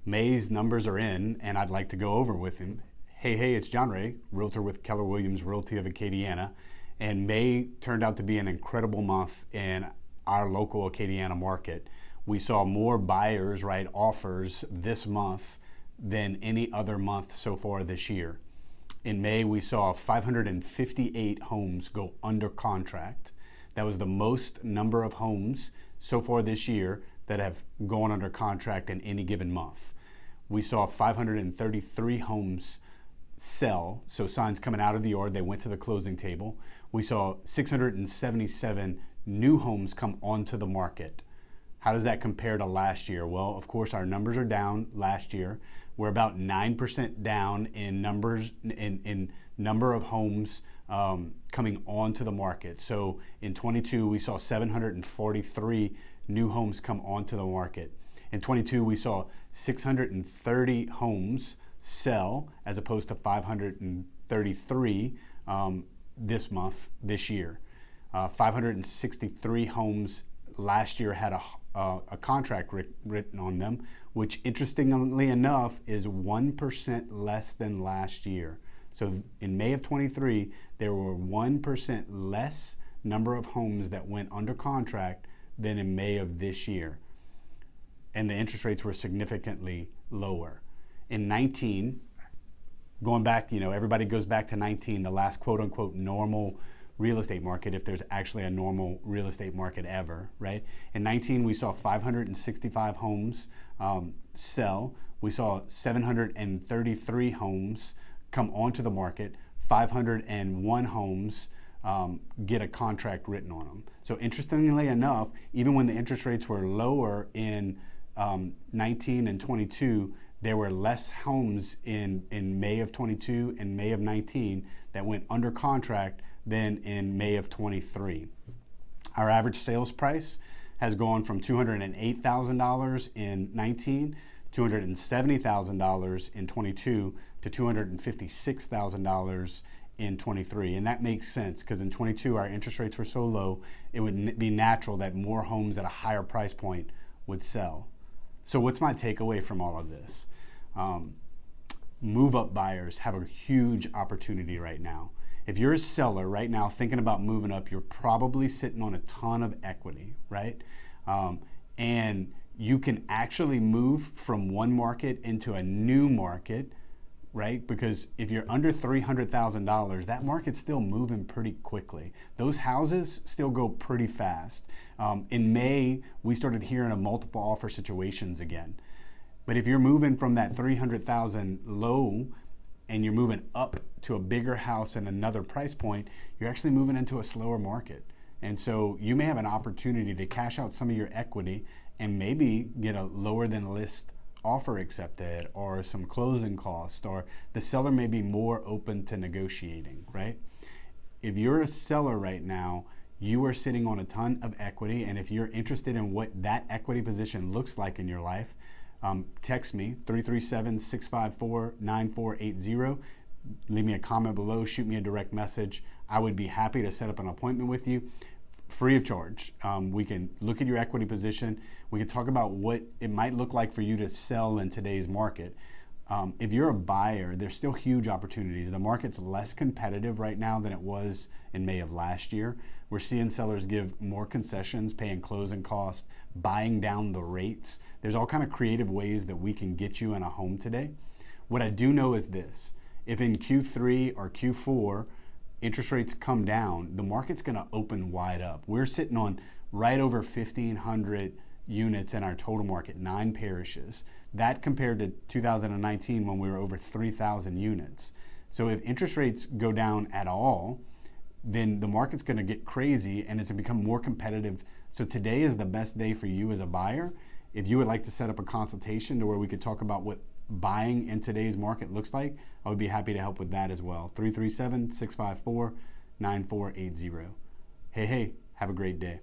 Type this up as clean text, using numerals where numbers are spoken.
May's numbers are in, and I'd like to go over with him. Hey, it's John Ray, realtor with Keller Williams Realty of Acadiana. And May turned out to be an incredible month in our local Acadiana market. We saw more buyers write offers this month than any other month so far this year. In May, we saw 558 homes go under contract. That was the most number of homes so far this year that have gone under contract in any given month. We saw 533 homes sell, so signs coming out of the yard, they went to the closing table. We saw 677 new homes come onto the market. How does that compare to last year? Well, of course, our numbers are down last year. We're about 9% down in numbers in number of homes coming onto the market. So in 22, we saw 743 new homes come onto the market. In 22, we saw 630 homes sell as opposed to 533 this month, this year. 563 homes last year had a contract written on them, which interestingly enough is 1% less than last year. So in May of 23, there were 1% less number of homes that went under contract than in May of this year. And the interest rates were significantly lower. In 19, going back, everybody goes back to 19, the last quote unquote normal real estate market, if there's actually a normal real estate market ever, right? In 19, we saw 565 homes sell. We saw 733 homes come onto the market, 501 homes get a contract written on them. So interestingly enough, even when the interest rates were lower in 19 and 22, there were less homes in May of 22 and May of 19 that went under contract than in May of 23. Our average sales price has gone from $208,000 in 19, $270,000 in 22 to $256,000 in 23. And that makes sense because in 22 our interest rates were so low, it would be natural that more homes at a higher price point would sell. So what's my takeaway from all of this? Move-up buyers have a huge opportunity right now. If you're a seller right now thinking about moving up, you're probably sitting on a ton of equity, right? And you can actually move from one market into a new market, right? Because if you're under $300,000, that market's still moving pretty quickly. Those houses still go pretty fast. In May, we started hearing of multiple offer situations again. But if you're moving from that 300,000 low and you're moving up to a bigger house and another price point, you're actually moving into a slower market. And so you may have an opportunity to cash out some of your equity and maybe get a lower than list offer accepted or some closing cost, or the seller may be more open to negotiating, right? If you're a seller right now, you are sitting on a ton of equity, and if you're interested in what that equity position looks like in your life, text me 337-654-9480. Leave me a comment below, shoot me a direct message. I would be happy to set up an appointment with you free of charge. We can look at your equity position. We can talk about what it might look like for you to sell in today's market. If you're a buyer, there's still huge opportunities. The market's less competitive right now than it was in May of last year. We're seeing sellers give more concessions, paying closing costs, buying down the rates. There's all kind of creative ways that we can get you in a home today. What I do know is this: if in Q3 or Q4 interest rates come down, the market's going to open wide up. We're sitting on right over 1,500 units in our total market, 9 parishes. That compared to 2019 when we were over 3,000 units. So if interest rates go down at all, then the market's going to get crazy and it's going to become more competitive. So today is the best day for you as a buyer. If you would like to set up a consultation to where we could talk about what buying in today's market looks like, I would be happy to help with that as well. 337-654-9480. Hey, have a great day.